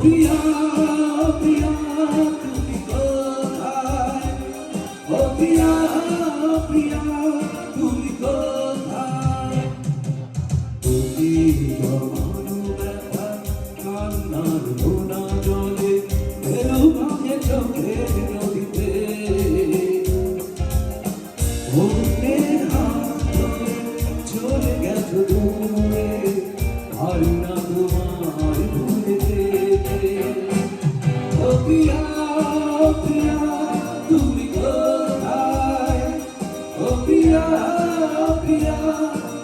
প্রিয়া প্রিয়া তুমি কোথায়, ও প্রিয়া প্রিয়া তুমি কোথায়, তুমি জমানো ব্যথা কান্নার ঘোনা জলে ঢেউ ভাঙে চোখের নদীতে, অন্যের হাত ধরে চলে গেছো দূরে, পারি না তোমায় ভুলে যেতে, ও প্রিয়া প্রিয়া তুমি কোথায়, ও প্রিয়া প্রিয়া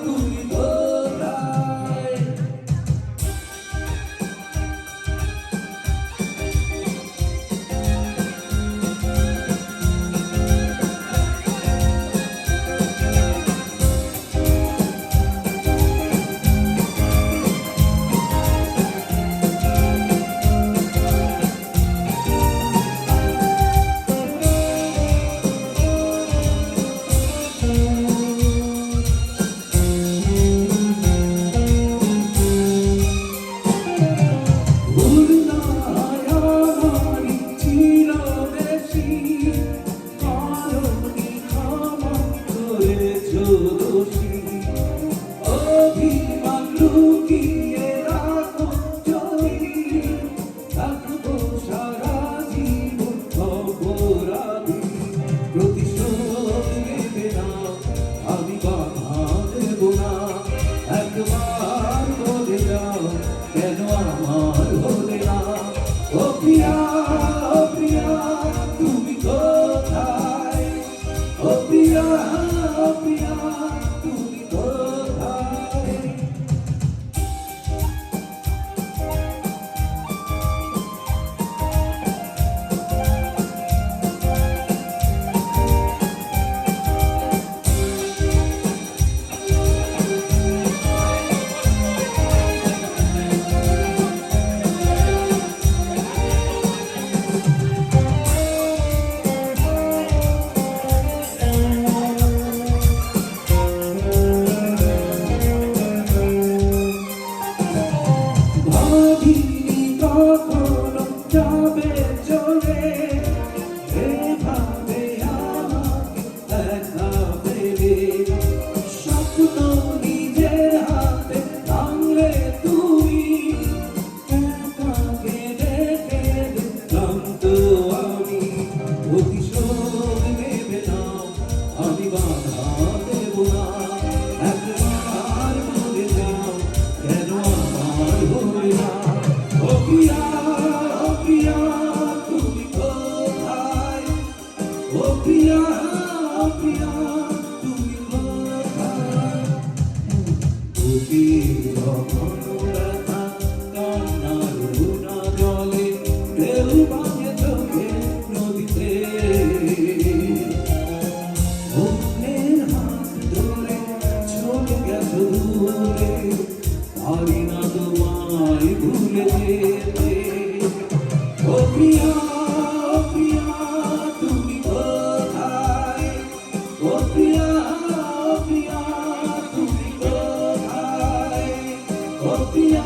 তুমি কোথায়। অভিমান লুকিয়ে রাখো চলি, থাকবো সারা জীবন অপরাধী, প্রতিশোধ নেবে না আমি বাধা দেব না, একবার বলে যাও কেন আমার হলে না, ও প্রিয়া তুমি কোথায়, ও প্রিয়া প্রিয়া তুমি কোথায়। ভাবিনি কখনো যাবে চলে, এভাবে আমাকে দেখা পেলে, স্বপ্ন নিজের হাতে ভাঙলে তুমি, একা কেঁদে কেঁদে ক্লান্ত আমি, প্রতিশোধ নেবে না আমি বাধা দেব না, একবার বলে যাও কেন আমার হলে না, ও প্রিয়া তুমি কোথায়, ও প্রিয়া প্রিয়া তুমি কোথায়, বুকের ঘন ব্যথা কান্নার ঘোনা জলে ঢেউ ভাঙে চোখের নদীতে, অন্যের হাত ধরে চলে গেছো দূরে, পারি না তোমায় ভুলে যেতে, ও প্রিয়া তুমি কোথায়, ও প্রিয়া প্রিয়া তুমি কোথায়, ও প্রিয়া